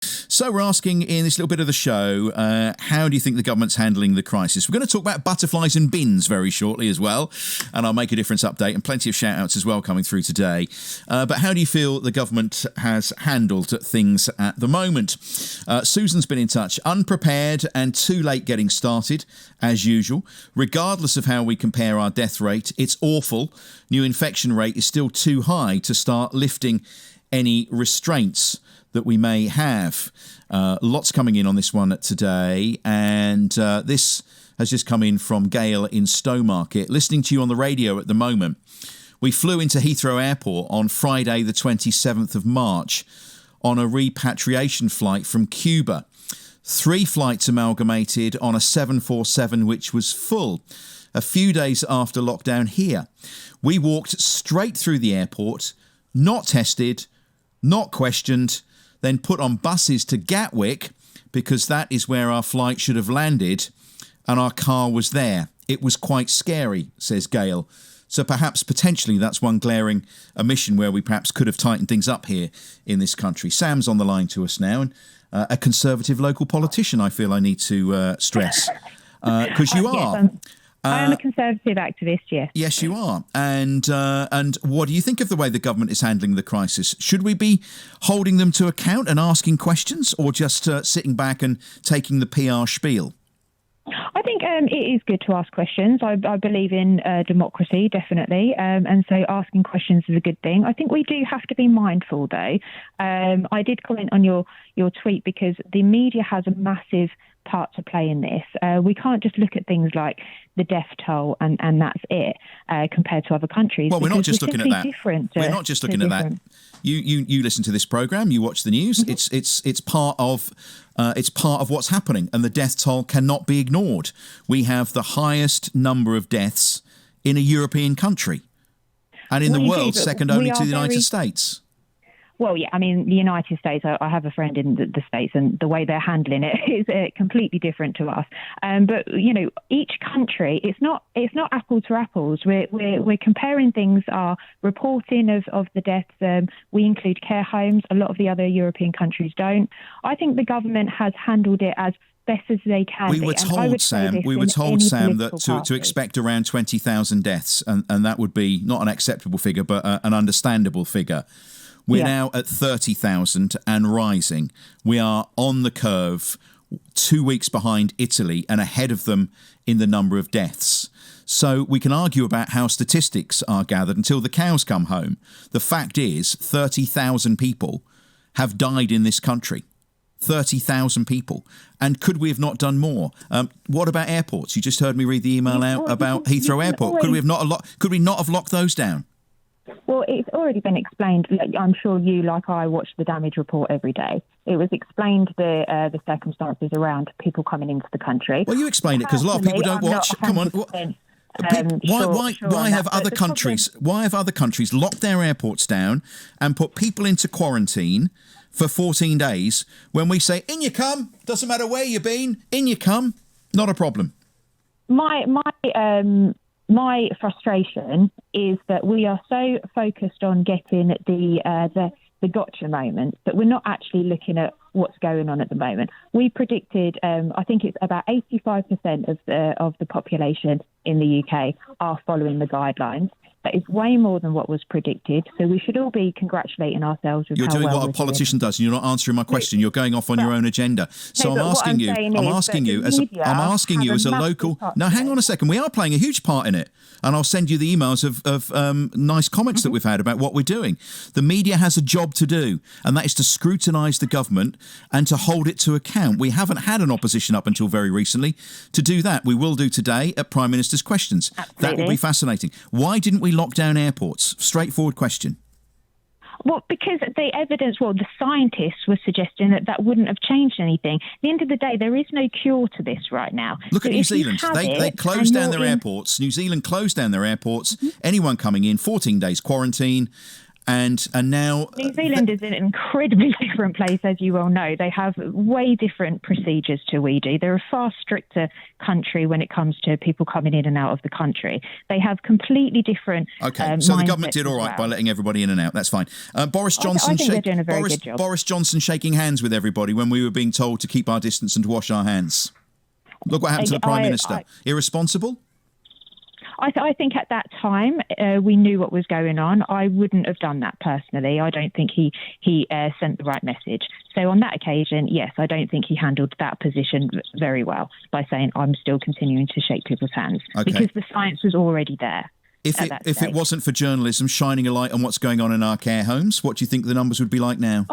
So we're asking in this little bit of the show, how do you think the government's handling the crisis? We're going to talk about butterflies and bins very shortly as well, and I'll make a difference update and plenty of shout-outs as well coming through today. But how do you feel the government has handled things at the moment? Susan's been in touch. Unprepared and too late getting started, as usual. Regardless of how we compare our death rate, it's awful. New infection rate is still too high to start lifting any restraints that we may have. Lots coming in on this one today, and this has just come in from Gail in Stowmarket. Listening to you on the radio at the moment. We flew into Heathrow Airport on Friday the 27th of March on a repatriation flight from Cuba. 3 flights amalgamated on a 747 which was full. A few days after lockdown here, we walked straight through the airport, not tested, not questioned, then put on buses to Gatwick because that is where our flight should have landed, and our car was there. It was quite scary, says Gail. So perhaps potentially that's one glaring omission where we perhaps could have tightened things up here in this country. Sam's on the line to us now, and a Conservative local politician, I feel I need to stress, because you are. Yes, I am a Conservative activist, yes. Yes, you are. And what do you think of the way the government is handling the crisis? Should we be holding them to account and asking questions, or just sitting back and taking the PR spiel? I think it is good to ask questions. I believe in democracy, definitely. And so asking questions is a good thing. I think we do have to be mindful, though. I did comment on your tweet because the media has a massive part to play in this. We can't just look at things like the death toll and that's it compared to other countries. Well, we're not just looking at that. We're not just looking at that. You listen to this programme, you watch the news. Mm-hmm. It's part of what's happening, and the death toll cannot be ignored. We have the highest number of deaths in a European country, and in the world, second only to the United States. Well, yeah, I mean, the United States, I have a friend in the States, and the way they're handling it is completely different to us. But, you know, each country, it's not apples to apples. We're comparing things, our reporting of the deaths. We include care homes. A lot of the other European countries don't. I think the government has handled it as best as they can. We were told, Sam, that to expect around 20,000 deaths, and that would be not an acceptable figure, but an understandable figure. We're now at 30,000 and rising. We are on the curve, 2 weeks behind Italy and ahead of them in the number of deaths. So we can argue about how statistics are gathered until the cows come home. The fact is 30,000 people have died in this country. 30,000 people. And could we have not done more? What about airports? You just heard me read the email out about Heathrow Airport. Could we not have locked those down? Well, it's already been explained. I'm sure you, like I, watch the damage report every day. It was explained the circumstances around people coming into the country. Well, you explained it because a lot of people don't watch. Come on. Why have other countries locked their airports down and put people into quarantine for 14 days when we say, in you come, doesn't matter where you've been, in you come, not a problem? My frustration is that we are so focused on getting the gotcha moments that we're not actually looking at what's going on at the moment. We predicted, I think it's about 85% of the population in the UK are following the guidelines. That is way more than what was predicted. So we should all be congratulating ourselves with You're how doing well what a politician does, and you're not answering my question. You're going off on your own agenda. So I'm asking you as a local. Now, hang on a second. We are playing a huge part in it, and I'll send you the emails of nice comments that we've had about what we're doing. The media has a job to do, and that is to scrutinise the government and to hold it to account. We haven't had an opposition up until very recently to do that. We will do today at Prime Minister's Questions. Absolutely. That will be fascinating. Why didn't we lock down airports? Straightforward question. Well, because the evidence, the scientists were suggesting that wouldn't have changed anything. At the end of the day, there is no cure to this right now. Look at New Zealand. They closed down their airports. New Zealand closed down their airports. Mm-hmm. Anyone coming in, 14 days quarantine. And now New Zealand is an incredibly different place, as you well know. They have way different procedures to we do. They're a far stricter country when it comes to people coming in and out of the country. They have completely different. Okay, so the government did all right by letting everybody in and out. That's fine. Boris Johnson, I think they're doing a very good job. Boris Johnson shaking hands with everybody when we were being told to keep our distance and to wash our hands. Look what happened to the Prime Minister. Irresponsible? I think at that time we knew what was going on. I wouldn't have done that personally. I don't think he sent the right message. So on that occasion, yes, I don't think he handled that position very well by saying I'm still continuing to shake people's hands because the science was already there. If it wasn't for journalism shining a light on what's going on in our care homes, what do you think the numbers would be like now?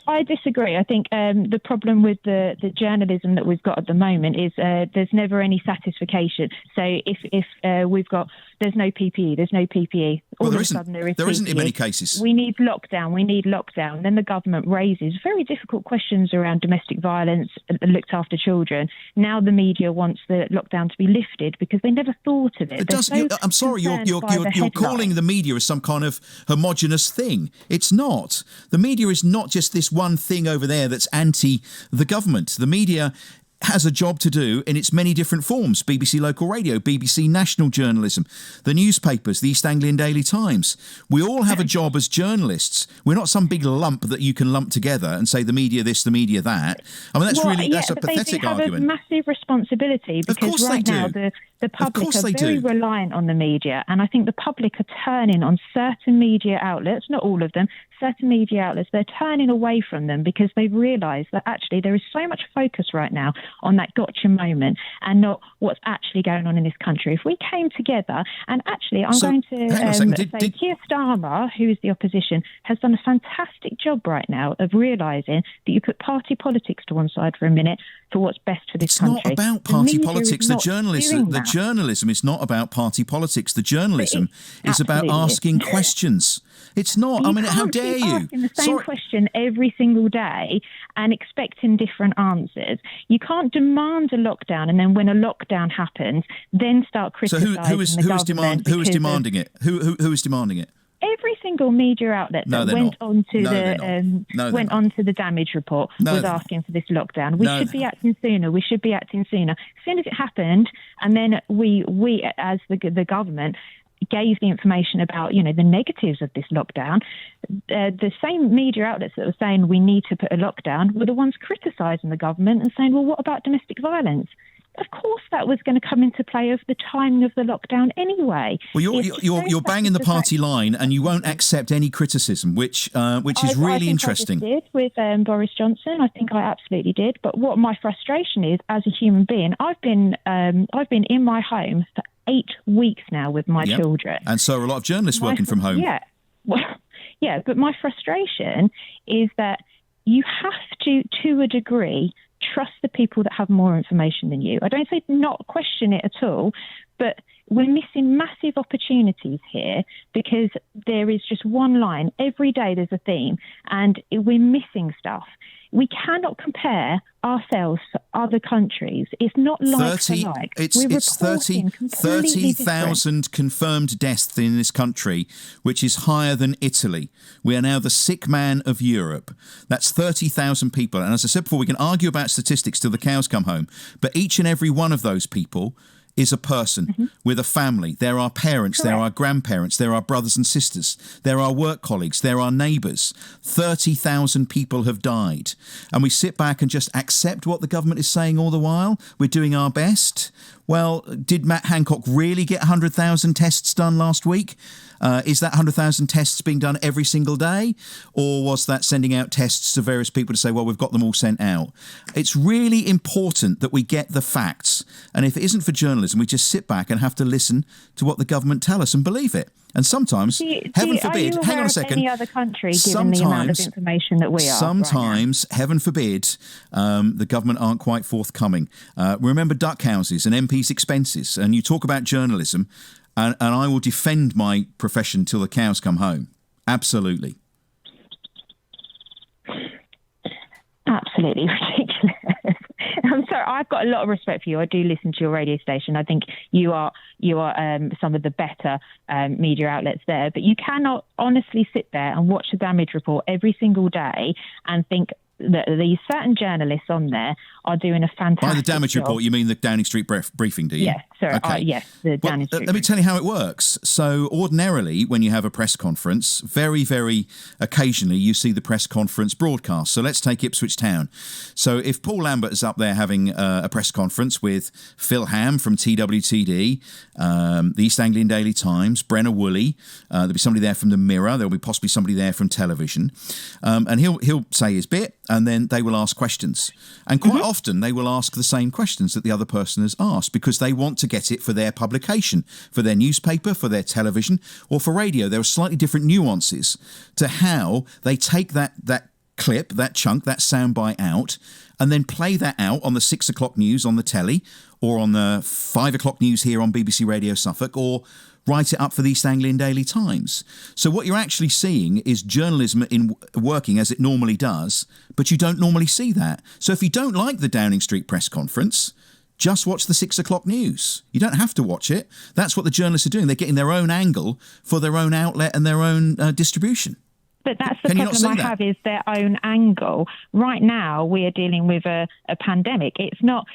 I disagree. I think the problem with the journalism that we've got at the moment is there's never any satisfaction. So if we've got there's no PPE, there's no PPE. All of a sudden there isn't in many cases. We need lockdown. Then the government raises very difficult questions around domestic violence, looked after children. Now the media wants the lockdown to be lifted because they never thought of it. I'm sorry, you're calling the media as some kind of homogenous thing. It's not. The media is not just this one thing over there that's anti the government. The media has a job to do in its many different forms. BBC Local Radio, BBC National Journalism, the newspapers, the East Anglian Daily Times. We all have a job as journalists. We're not some big lump that you can lump together and say the media this, the media that. I mean, that's a pathetic argument. They have a massive responsibility because right now the public are very reliant on the media, and I think the public are turning on certain media outlets, not all of them, certain media outlets, they're turning away from them because they've realised that actually there is so much focus right now on that gotcha moment and not what's actually going on in this country. If we came together, and actually I'm going to say Keir Starmer, who is the opposition, has done a fantastic job right now of realising that you put party politics to one side for a minute for what's best for this country. It's not about party politics. The journalism is not about party politics. The journalism is about asking questions. It's not. I mean, how dare you? Asking the same question every single day and expecting different answers. You can't demand a lockdown and then when a lockdown happens, then start criticising the government. Who is demanding it? Who is demanding it? Every single media outlet that went onto the damage report was asking for this lockdown. We should be acting sooner. As soon as it happened, and then we as the government gave the information about, the negatives of this lockdown, the same media outlets that were saying we need to put a lockdown were the ones criticising the government and saying, well, what about domestic violence? Of course that was going to come into play of the timing of the lockdown anyway. Well, you're banging the party line and you won't accept any criticism, which is really interesting. I did with Boris Johnson. I think I absolutely did. But what my frustration is, as a human being, I've been in my home for 8 weeks now with my children. And so are a lot of journalists working from home. Yeah. Well, yeah, but my frustration is that you have to a degree, trust the people that have more information than you. I don't say not question it at all, but we're missing massive opportunities here because there is just one line. Every day there's a theme and we're missing stuff. We cannot compare ourselves to other countries. It's not like for like. It's 30,000 confirmed deaths in this country, which is higher than Italy. We are now the sick man of Europe. That's 30,000 people. And as I said before, we can argue about statistics till the cows come home. But each and every one of those people is a person with a family. There are parents, there are grandparents, there are brothers and sisters, there are work colleagues, there are neighbours. 30,000 people have died. And we sit back and just accept what the government is saying all the while. We're doing our best. Well, did Matt Hancock really get 100,000 tests done last week? Is that 100,000 tests being done every single day? Or was that sending out tests to various people to say, well, we've got them all sent out? It's really important that we get the facts. And if it isn't for journalism, we just sit back and have to listen to what the government tell us and believe it. And sometimes, heaven forbid, hang on a second. Any other country, given the amount of information that we are? Sometimes, heaven forbid, the government aren't quite forthcoming. Remember duck houses and MPs' expenses. And you talk about journalism, and I will defend my profession till the cows come home. Absolutely. Absolutely ridiculous. I'm sorry, I've got a lot of respect for you. I do listen to your radio station. I think you are some of the better media outlets there. But you cannot honestly sit there and watch the damage report every single day and think that these certain journalists on there are doing a fantastic By the damage job. report, you mean the Downing Street briefing, do you? Yes, sir. Okay. Yes, the Downing Street. Let me tell you how it works. So ordinarily, when you have a press conference, very, very occasionally you see the press conference broadcast. So let's take Ipswich Town. So if Paul Lambert is up there having a press conference with Phil Ham from TWTD, the East Anglian Daily Times, Brenna Woolley, there'll be somebody there from the Mirror, there'll be possibly somebody there from television, and he'll say his bit, and then they will ask questions. And quite often they will ask the same questions that the other person has asked because they want to get it for their publication, for their newspaper, for their television, or for radio. There are slightly different nuances to how they take that clip, that chunk, that soundbite out, and then play that out on the 6 o'clock news on the telly, or on the 5 o'clock news here on BBC Radio Suffolk, or write it up for the East Anglian Daily Times. So what you're actually seeing is journalism in working as it normally does, but you don't normally see that. So if you don't like the Downing Street press conference, just watch the 6 o'clock news. You don't have to watch it. That's what the journalists are doing. They're getting their own angle for their own outlet and their own distribution. But that's the problem I have, is their own angle. Right now, we are dealing with a pandemic. It's not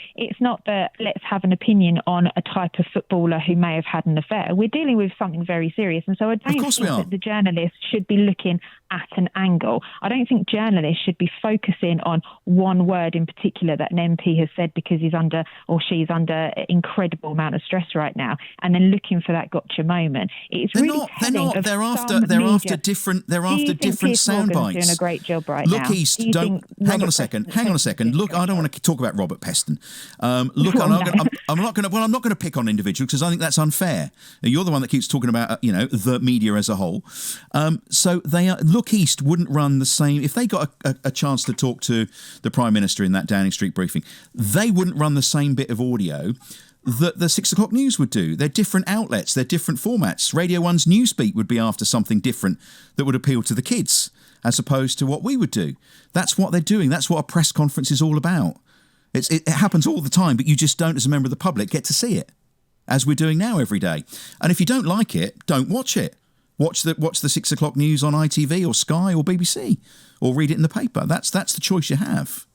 that let's have an opinion on a type of footballer who may have had an affair. We're dealing with something very serious. And so I don't think that the journalists should be looking at an angle. I don't think journalists should be focusing on one word in particular that an MP has said because he's under or she's under an incredible amount of stress right now, and then looking for that gotcha moment. It's They're after different sound bites. Doing a great job right now. Look East, don't hang on a second. Look, I don't want to talk about Robert Peston. I'm not going to pick on individuals because I think that's unfair. You're the one that keeps talking about the media as a whole. So they are. Look East wouldn't run the same if they got a chance to talk to the Prime Minister in that Downing Street briefing. They wouldn't run the same bit of audio that the 6 o'clock news would do. They're different outlets, they're different formats. Radio 1's Newsbeat would be after something different that would appeal to the kids as opposed to what we would do. That's what they're doing. That's what a press conference is all about. It happens all the time, but you just don't, as a member of the public, get to see it, as we're doing now every day. And if you don't like it, don't watch it. Watch the 6 o'clock news on ITV or Sky or BBC, or read it in the paper. That's the choice you have.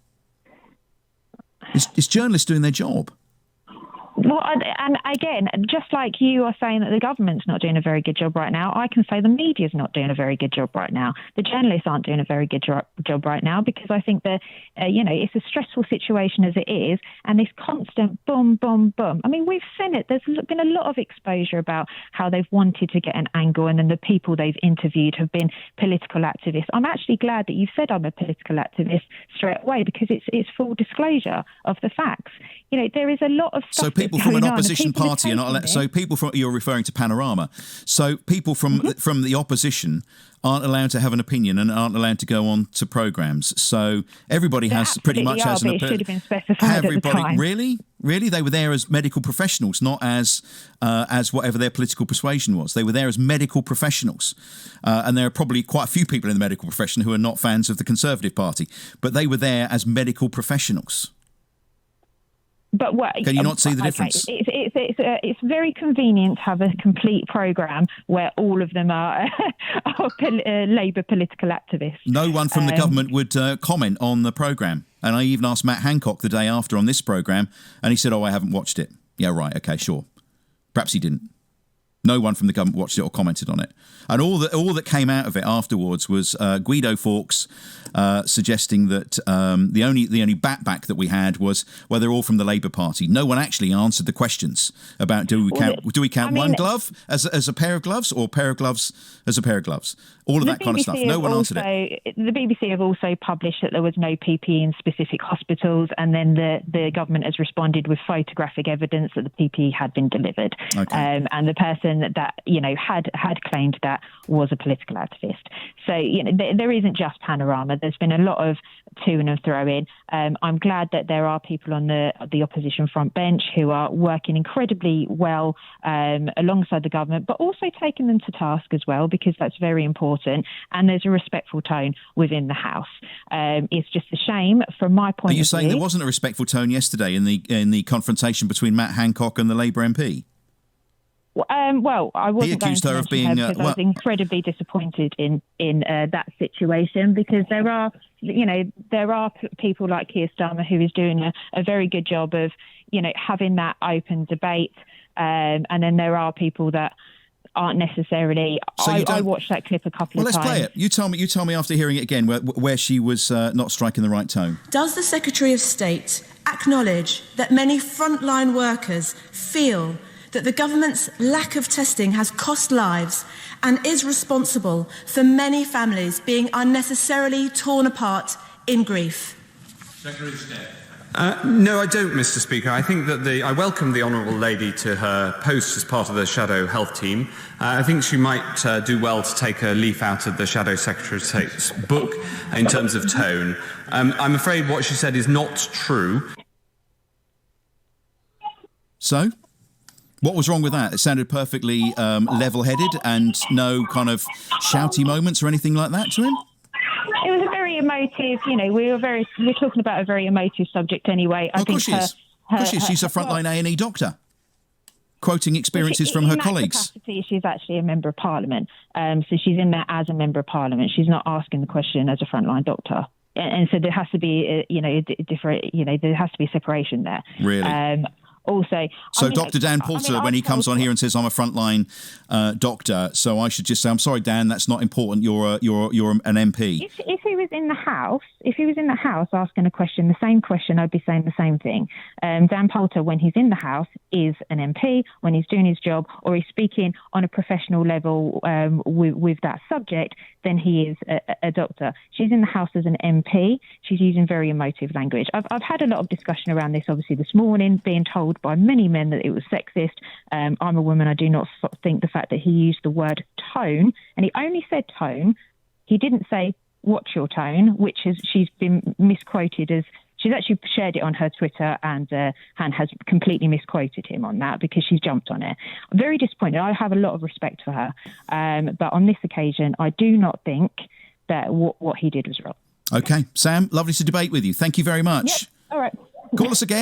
It's journalists doing their job. Well, and again, just like you are saying that the government's not doing a very good job right now, I can say the media's not doing a very good job right now. The journalists aren't doing a very good job right now because I think that, it's a stressful situation as it is, and this constant boom, boom, boom. I mean, we've seen it. There's been a lot of exposure about how they've wanted to get an angle, and then the people they've interviewed have been political activists. I'm actually glad that you said I'm a political activist straight away because it's full disclosure of the facts. There is a lot of stuff. So people from an opposition party are not allowed. So people from, you're referring to Panorama. So people from the opposition aren't allowed to have an opinion and aren't allowed to go on to programmes. So everybody has pretty much has an opinion. It should have been specified at the time. Really? They were there as medical professionals, not as whatever their political persuasion was. They were there as medical professionals. And there are probably quite a few people in the medical profession who are not fans of the Conservative Party. But they were there as medical professionals. But can you not see the difference? It's very convenient to have a complete programme where all of them are Labour political activists. No one from the government would comment on the programme. And I even asked Matt Hancock the day after on this programme, and he said, I haven't watched it. Yeah, right, OK, sure. Perhaps he didn't. No one from the government watched it or commented on it. And all that came out of it afterwards was Guido Fawkes suggesting that the only back that we had was, well, they're all from the Labour Party. No one actually answered the questions about do we count one glove as a pair of gloves or a pair of gloves as a pair of gloves? All of that kind of stuff. No one answered it. The BBC have also published that there was no PPE in specific hospitals, and then the government has responded with photographic evidence that the PPE had been delivered. Okay. And the person person that had claimed that was a political activist. So there isn't just Panorama. There's been a lot of to and fro in. I'm glad that there are people on the opposition front bench who are working incredibly well alongside the government, but also taking them to task as well, because that's very important. And there's a respectful tone within the House. It's just a shame from my point of view. Are you saying there wasn't a respectful tone yesterday in the confrontation between Matt Hancock and the Labour MP? Well, I wasn't going to mention her because I was incredibly disappointed in that situation, because there are people like Keir Starmer who is doing a very good job of having that open debate, and then there are people that aren't necessarily. So I watched that clip a couple of times. Well, let's play it. You tell me after hearing it again where she was not striking the right tone. Does the Secretary of State acknowledge that many frontline workers feel that the government's lack of testing has cost lives and is responsible for many families being unnecessarily torn apart in grief? Secretary of State. No, I don't, Mr. Speaker. I think that I welcome the Honourable Lady to her post as part of the Shadow Health Team. I think she might do well to take a leaf out of the Shadow Secretary of State's book in terms of tone. I'm afraid what she said is not true. So? What was wrong with that? It sounded perfectly level-headed and no kind of shouty moments or anything like that to him? It was a very emotive, we're talking about a very emotive subject anyway. Of course she is. She's a frontline A&E doctor, quoting experiences from her colleagues. She's actually a Member of Parliament, so she's in there as a Member of Parliament. She's not asking the question as a frontline doctor. And so there has to be, there has to be separation there. Really? Also, Dr. Dan Poulter, when he comes on here and says I'm a frontline doctor, so I should just say I'm sorry, Dan, that's not important. You're an MP. If he was in the House, asking a question, the same question, I'd be saying the same thing. Dan Poulter, when he's in the House, is an MP. When he's doing his job or he's speaking on a professional level with that subject, then he is a doctor. She's in the House as an MP. She's using very emotive language. I've had a lot of discussion around this, obviously, this morning, being told by many men that it was sexist. I'm a woman. I do not think the fact that he used the word tone, and he only said tone. He didn't say what's your tone, which she's been misquoted as. She's actually shared it on her Twitter, and has completely misquoted him on that because she's jumped on it. I'm very disappointed. I have a lot of respect for her. But on this occasion, I do not think that what he did was wrong. OK. Sam, lovely to debate with you. Thank you very much. Yep. All right. Call us again.